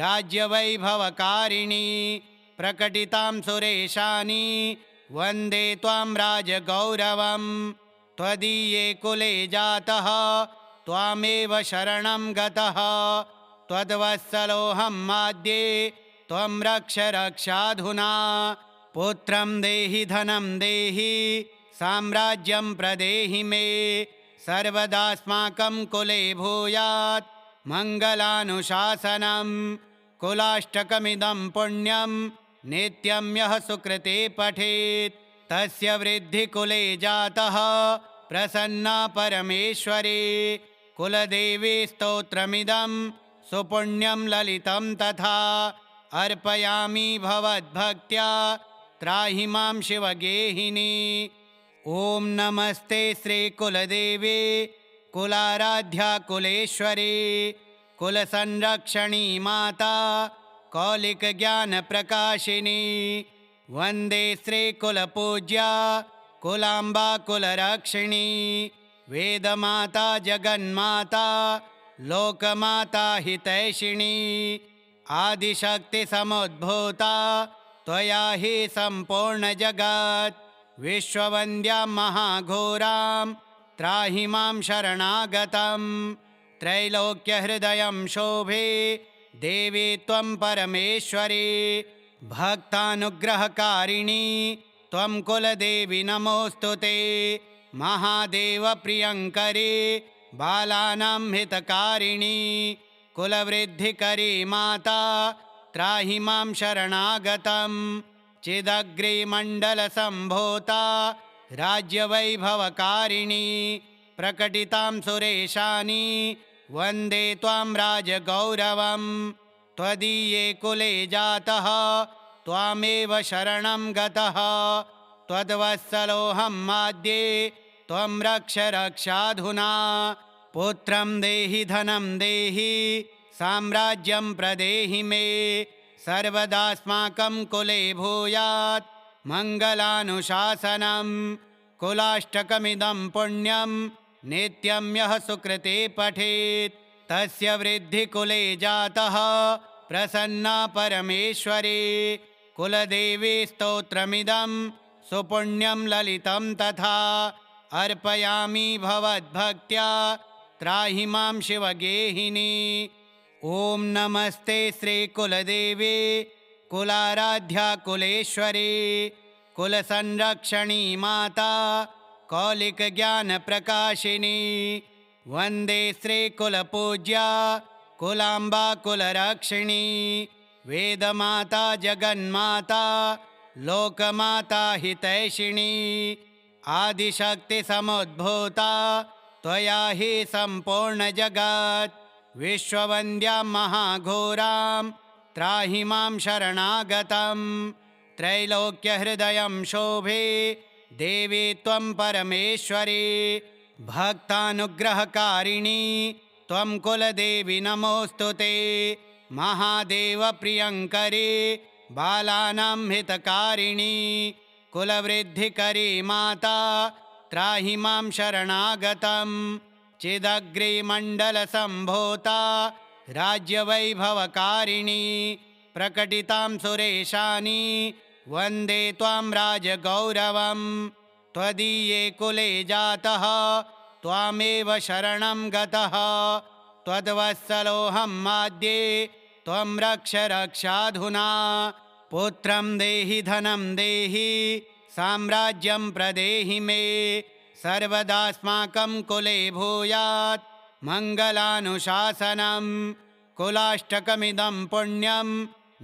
राज्यवैभवकारिणी प्रकटितां सुरेशानि वन्दे त्वां राजगौरवं त्वदीये कुले जातः त्वामेव शरणं गतः त्वद्वत्सलोऽहं माद्ये त्वं रक्ष रक्षाधुना पुत्रं देहि धनं देहि साम्राज्यं प्रदेहि मे सर्वदास्माकं कुले भूयात् मङ्गलानुशासनं कुलाष्टकमिदं पुण्यं नित्यं यः सुकृते पठेत् तस्य वृद्धिकुले जातः प्रसन्ना परमेश्वरी कुलदेवी स्तोत्रमिदं सुपुण्यं ललितं तथा अर्पयामि भवद्भक्त्या त्राहि मां शिवगेहिनी। ॐ नमस्ते श्रीकुलदेवी कुलाराध्या कुलेश्वरी कुलसंरक्षणी माता कौलिकज्ञानप्रकाशिनी वन्दे श्रीकुलपूज्या कुलाम्बा कुलरक्षिणी वेदमाता जगन्माता लोकमाता हितैषिणी आदिशक्तिसमुद्भूता त्वया हि सम्पूर्णजगत् विश्ववन्द्यां महाघोरां त्राहि मां शरणागतं त्रैलोक्यहृदयं शोभे देवी त्वं परमेश्वरी भक्तानुग्रहकारिणी त्वं कुलदेवी नमोऽस्तु ते महादेवप्रियङ्करी बालानां हितकारिणी कुलवृद्धिकरी माता त्राहि मां शरणागतं चिदग्रिमण्डलसम्भूता राज्यवैभवकारिणी प्रकटितां सुरेशानि वन्दे त्वां राजगौरवं त्वदीये कुले जातः त्वामेव शरणं गतः त्वद्वत्सलोऽहं माद्ये त्वं रक्ष रक्षाधुना पुत्रं देहि धनं देहि साम्राज्यं प्रदेहि मे सर्वदास्माकं कुले भूयात् मङ्गलानुशासनं कुलाष्टकमिदं पुण्यं नित्यं यः सुकृते पठेत् तस्य वृद्धिकुले जातः प्रसन्ना परमेश्वरी कुलदेवी स्तोत्रमिदं सुपुण्यं ललितं तथा अर्पयामि भवद्भक्त्या त्राहि मां शिवगेहिनी। ॐ नमस्ते श्रीकुलदेवी कुलाराध्या कुलेश्वरी कुलसंरक्षणी माता कौलिकज्ञानप्रकाशिनी वन्दे श्रीकुलपूज्या कुलाम्बा कुलरक्षिणी वेदमाता जगन्माता लोकमाता हितैषिणी आदिशक्तिसमुद्भूता त्वया हि सम्पूर्णजगत् विश्ववन्द्यां महाघोरां त्राहि मां शरणागतं त्रैलोक्यहृदयं शोभे देवी त्वं परमेश्वरी भक्तानुग्रहकारिणी त्वं कुलदेवी नमोऽस्तु ते महादेवप्रियङ्करी बालानां हितकारिणी कुलवृद्धिकरी माता त्राहि मां शरणागतं चिदग्रिमण्डलसम्भूता राज्यवैभवकारिणी प्रकटितां सुरेशानि वन्दे त्वां राजगौरवं त्वदीये कुले जातः त्वामेव शरणं गतः त्वद्वत्सलोऽहं माद्ये त्वं रक्ष रक्षाधुना पुत्रं देहि धनं देहि साम्राज्यं प्रदेहि मे सर्वदास्माकं कुले भूयात् मङ्गलानुशासनं कुलाष्टकमिदं पुण्यं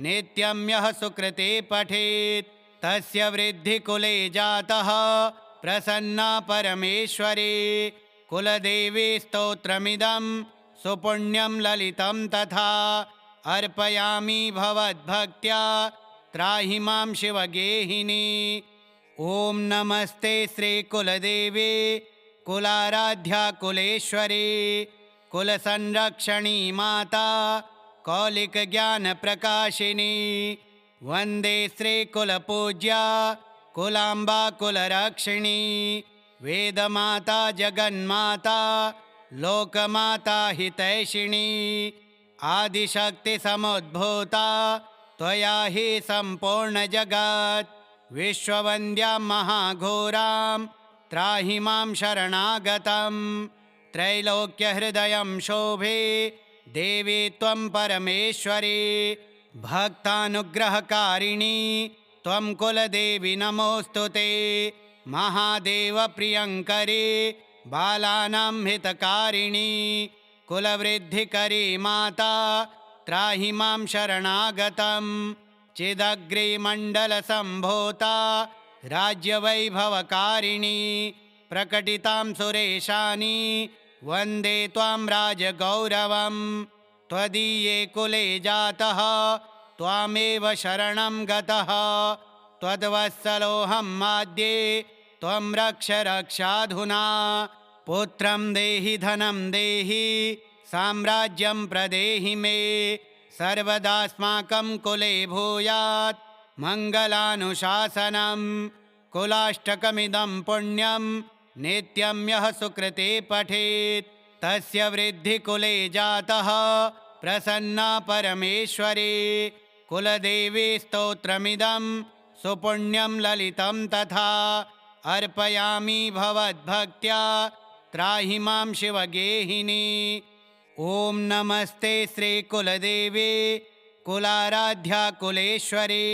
नित्यं यः सुकृते पठेत् तस्य वृद्धिकुले जातः प्रसन्ना परमेश्वरी कुलदेवी स्तोत्रमिदं सुपुण्यं ललितं तथा अर्पयामि भवद्भक्त्या त्राहि मां शिवगेहिनी। ॐ नमस्ते श्रीकुलदेवी कुलाराध्या कुलेश्वरी कुलसंरक्षणी माता कौलिकज्ञानप्रकाशिनी वन्दे श्रीकुलपूज्या कुलाम्बा कुलरक्षिणी वेदमाता जगन्माता लोकमाता हितैषिणी आदिशक्तिसमुद्भूता त्वया हि सम्पूर्णजगत् विश्ववन्द्यां महाघोरां त्राहि मां शरणागतं त्रैलोक्यहृदयं शोभे देवी त्वं परमेश्वरी भक्तानुग्रहकारिणी त्वं कुलदेवी नमोऽस्तु ते महादेवप्रियङ्करी बालानां हितकारिणी कुलवृद्धिकरी माता त्राहि मां शरणागतं चिदग्रिमण्डलसम्भूता राज्यवैभवकारिणी प्रकटितां सुरेशानि वन्दे त्वां राजगौरवं त्वदीये कुले जातः त्वामेव शरणं गतः त्वद्वत्सलोऽहं माद्ये त्वं रक्ष रक्षाधुना पुत्रं देहि धनं देहि साम्राज्यं प्रदेहि मे सर्वदास्माकं कुले भूयात् मङ्गलानुशासनं कुलाष्टकमिदं पुण्यं नित्यं यः सुकृते पठेत् तस्य वृद्धिकुले जातः प्रसन्ना परमेश्वरी कुलदेवी स्तोत्रमिदं सुपुण्यं ललितं तथा अर्पयामि भवद्भक्त्या त्राहि मां शिवगेहिनी। ॐ नमस्ते श्रीकुलदेवी कुलाराध्या कुलेश्वरी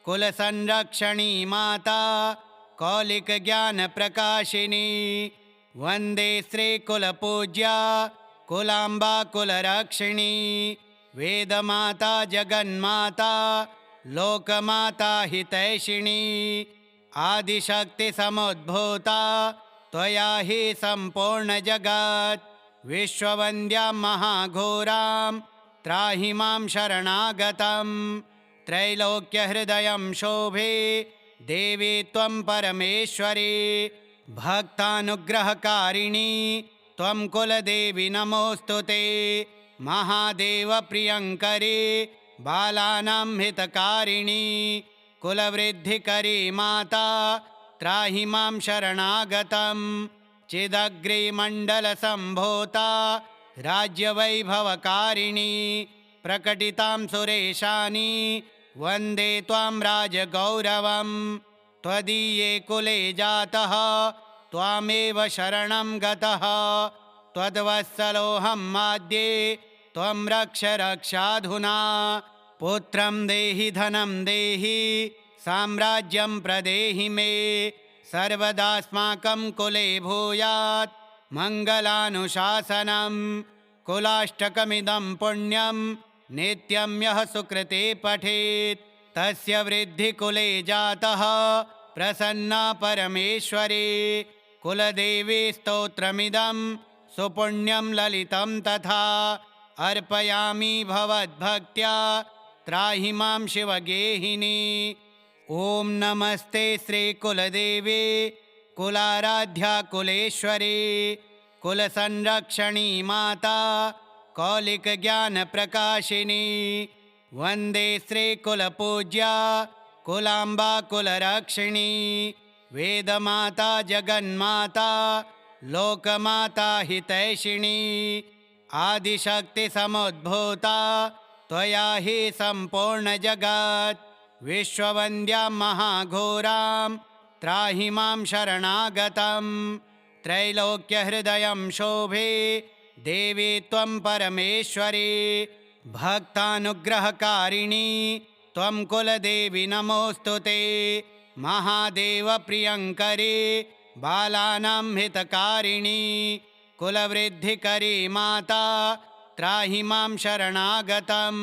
कुलसंरक्षणी माता कौलिकज्ञानप्रकाशिनी। वन्दे श्रीकुलपूज्या कुलाम्बा कुलरक्षिणी वेदमाता जगन्माता लोकमाता हितैषिणी। आदिशक्तिसमुद्भूता त्वया हि सम्पूर्णजगत् विश्ववन्द्यां महाघोरां त्राहि मां शरणागतं। त्रैलोक्यहृदयं शोभे देवी त्वं परमेश्वरी भक्तानुग्रहकारिणी त्वं कुलदेवी नमोऽस्तु ते। महादेवप्रियङ्करी बालानां हितकारिणी कुलवृद्धिकरी माता त्राहि मां शरणागतं। चिदग्रिमण्डलसम्भूता राज्यवैभवकारिणी प्रकटितां सुरेशानी वन्दे त्वां राजगौरवम्। त्वदीये कुले जातः त्वामेव शरणं गतः त्वद्वत्सलोऽहं माद्ये त्वं रक्ष रक्षाधुना। पुत्रं देहि धनं देहि साम्राज्यं प्रदेहि मे सर्वदास्माकं कुले भूयात् मङ्गलानुशासनं। कुलाष्टकमिदं पुण्यं नित्यं यः सुकृते पठेत् तस्य वृद्धिकुले जातः प्रसन्ना परमेश्वरी। कुलदेवी स्तोत्रमिदं सुपुण्यं ललितं तथा अर्पयामि भवद्भक्त्या त्राहि मां शिवगेहिनी। ॐ नमस्ते श्रीकुलदेवी कुलाराध्या कुलेश्वरी कुलसंरक्षणी माता कौलिकज्ञानप्रकाशिनी। वन्दे श्रीकुलपूज्या कुलाम्बा कुलरक्षिणी वेदमाता जगन्माता लोकमाता हितैषिणी। आदिशक्तिसमुद्भूता त्वया हि सम्पूर्णजगत् विश्ववन्द्यां महाघोरां त्राहि मां शरणागतं। त्रैलोक्यहृदयं शोभे देवी त्वं परमेश्वरी भक्तानुग्रहकारिणी त्वं कुलदेवी नमोऽस्तु ते। महादेवप्रियङ्करी बालानां हितकारिणी कुलवृद्धिकरी माता त्राहि मां शरणागतं।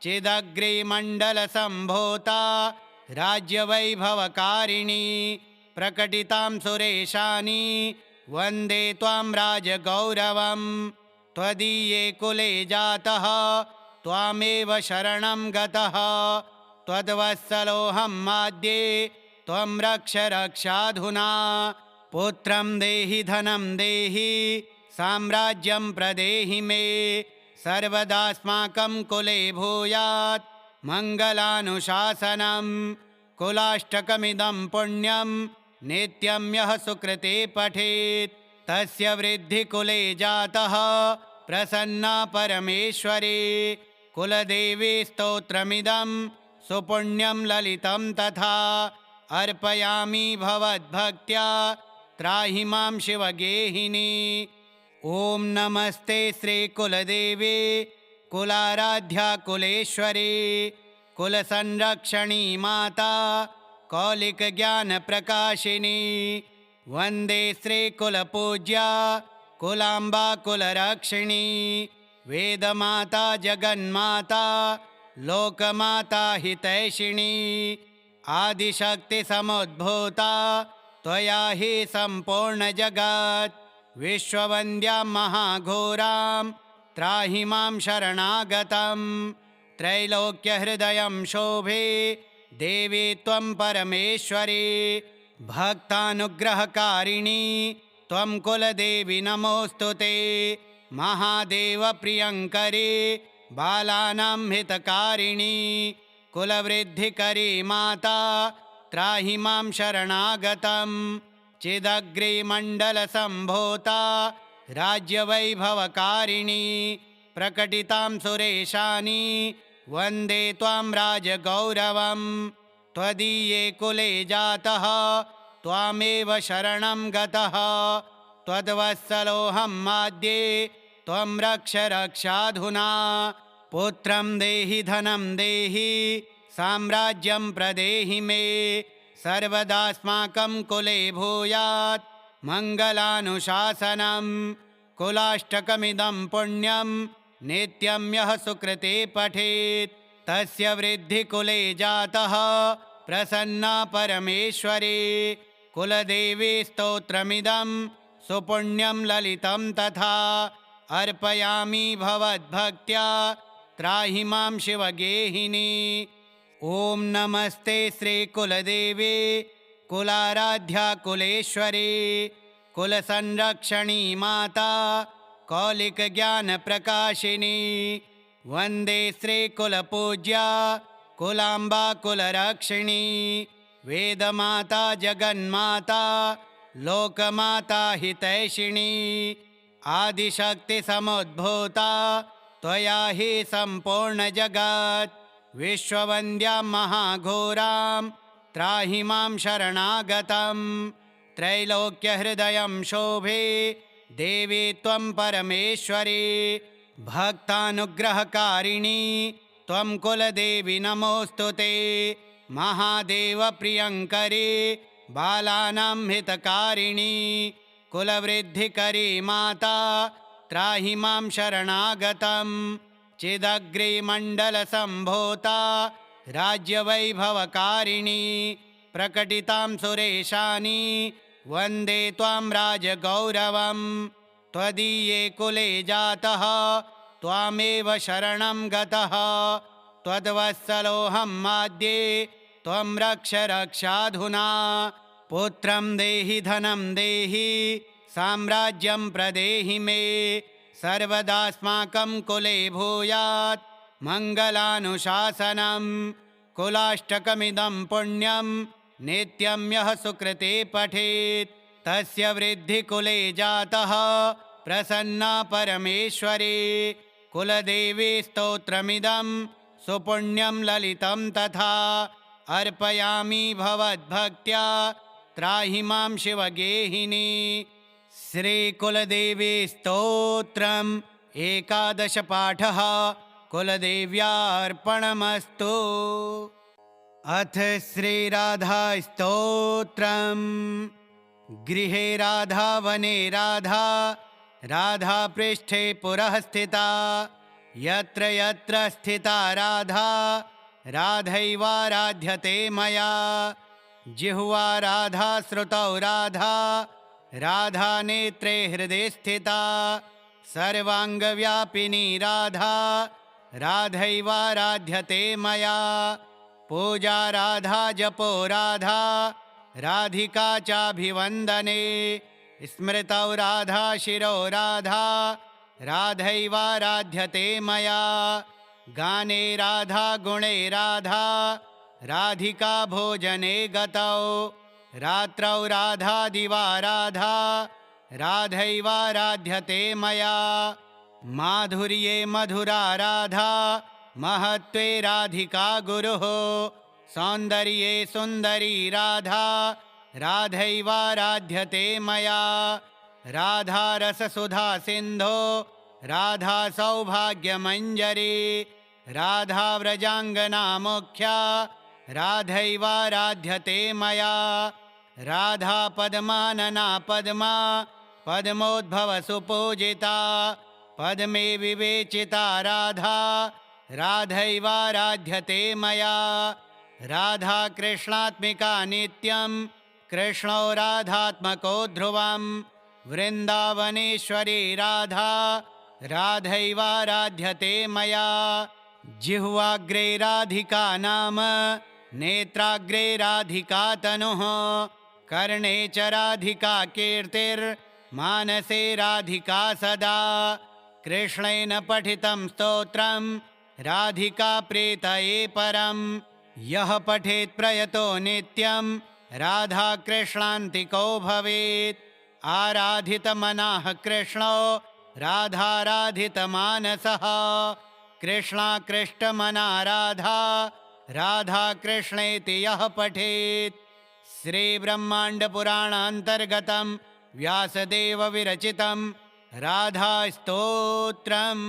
चिदग्रिमण्डलसम्भूता राज्यवैभवकारिणी प्रकटितां सुरेशानी वन्दे त्वां राजगौरवम्। त्वदीये कुले जातः त्वामेव शरणं गतः त्वद्वत्सलोऽहं माद्ये त्वं रक्ष रक्षाधुना। पुत्रं देहि धनं देहि साम्राज्यं प्रदेहि मे सर्वदास्माकं कुले भूयात् मङ्गलानुशासनं। कुलाष्टकमिदं पुण्यं नित्यं यः सुकृते पठेत् तस्य वृद्धिकुले जातः प्रसन्ना परमेश्वरी। कुलदेवी स्तोत्रमिदं सुपुण्यं ललितं तथा अर्पयामि भवद्भक्त्या त्राहि मां शिवगेहिनी। ॐ नमस्ते श्रीकुलदेवी कुलाराध्या कुलेश्वरी कुलसंरक्षणी माता कौलिकज्ञानप्रकाशिनी। वन्दे श्रीकुलपूज्या कुलाम्बा कुलरक्षिणी वेदमाता जगन्माता लोकमाता हितैषिणी। आदिशक्तिसमुद्भूता त्वया हि सम्पूर्णजगत् विश्ववन्द्यां महाघोरां त्राहि मां शरणागतं। त्रैलोक्यहृदयं शोभे देवी त्वं परमेश्वरी भक्तानुग्रहकारिणी त्वं कुलदेवी नमोऽस्तु ते। महादेवप्रियङ्करी बालानां हितकारिणी कुलवृद्धिकरी माता त्राहि मां शरणागतं। चिदग्रिमण्डलसम्भूता राज्यवैभवकारिणी प्रकटितां सुरेशानी वन्दे त्वां राजगौरवं त्वदीये कुले जातः त्वामेव शरणं गतः त्वद्वत्सलोऽहं माद्ये त्वं रक्ष रक्षाधुना पुत्रं देहि धनं देहि साम्राज्यं प्रदेहि मे सर्वदास्माकं कुले भूयात् मङ्गलानुशासनं कुलाष्टकमिदं पुण्यं नित्यं यः सुकृते पठेत् तस्य वृद्धिकुले जातः प्रसन्ना परमेश्वरी कुलदेवी स्तोत्रमिदं सुपुण्यं ललितं तथा अर्पयामि भवद्भक्त्या त्राहि मां शिवगेहिनी। ॐ नमस्ते श्रीकुलदेवी कुलाराध्या कुलेश्वरी कुलसंरक्षणी माता कौलिकज्ञानप्रकाशिनी वन्दे श्रीकुलपूज्या कुलाम्बा कुलरक्षिणी वेदमाता जगन्माता लोकमाता हितैषिणी आदिशक्तिसमुद्भूता त्वया हि सम्पूर्णजगत् विश्ववन्द्यां महाघोरां त्राहि मां शरणागतं त्रैलोक्यहृदयं शोभे देवी त्वं परमेश्वरी भक्तानुग्रहकारिणी त्वं कुलदेवी नमोऽस्तु ते महादेवप्रियङ्करी बालानां हितकारिणी कुलवृद्धिकरी माता त्राहि मां शरणागतं चिदग्रिमण्डलसम्भूता राज्यवैभवकारिणी प्रकटितां सुरेशानी वन्दे त्वां राजगौरवं त्वदीये कुले जातः त्वामेव शरणं गतः त्वद्वत्सलोऽहं माद्ये त्वं रक्ष रक्षाधुना पुत्रं देहि धनं देहि साम्राज्यं प्रदेहि मे सर्वदास्माकं कुले भूयात् मङ्गलानुशासनं कुलाष्टकमिदं पुण्यं नित्यं यः सुकृते पठेत् तस्य वृद्धिकुले जातः प्रसन्ना परमेश्वरी कुलदेवी स्तोत्रमिदं सुपुण्यं ललितं तथा अर्पयामि भवद्भक्त्या त्राहि मां शिवगेहिनी। श्रीकुलदेवी स्तोत्रम् 11 पाठः कुलदेव्यार्पणमस्तु। अथ श्रीराधा स्तोत्रम्। गृहे राधा वने राधा राधा पृष्ठे पुरः स्थिता यत्र यत्र स्थिता राधा राधैवाराध्यते मया जिह्वा राधा श्रुतौ राधा राधा नेत्रे हृदि स्थिता सर्वाङ्गव्यापिनी राधा राधैवाराध्यते मया पूजा राधा जपो राधा राधिका चाभिवन्दने स्मृतौ राधा शिरो राधा राधैवाराध्यते मया गाने राधा गुणे राधा राधिका भोजने गतौ रात्रौ राधा दिवा राधा राधैवाराध्यते मया माधुर्ये मधुरा राधा महत्त्वे राधिका गुरुः सौन्दर्ये सुन्दरी राधा राधैवाराध्यते मया राधा रससुधा सिन्धो राधा सौभाग्यमञ्जरी राधा व्रजाङ्गना मुख्या राधैवाराध्यते मया राधा पद्मानना पद्मा पद्मोद्भव सुपूजिता पद्मे विवेचिता राधा राधैवाराध्यते मया राधा कृष्णात्मिका नित्यं कृष्णो राधात्मको ध्रुवं वृन्दावनेश्वरी राधा राधैवाराध्यते मया जिह्वाग्रे राधिका नाम नेत्राग्रे राधिका तनुः कर्णे च राधिका कीर्तिर्मानसे राधिका सदा कृष्णेन पठितं स्तोत्रं राधिका प्रीतये परं यः पठेत् प्रयतो नित्यं राधा कृष्णान्तिको भवेत् आराधितमनः कृष्णो राधाराधितमानसः कृष्णाकृष्टमना राधा राधा कृष्णेति यः पठेत्। श्रीब्रह्माण्डपुराणान्तर्गतं व्यासदेवविरचितं राधास्तोत्रम्।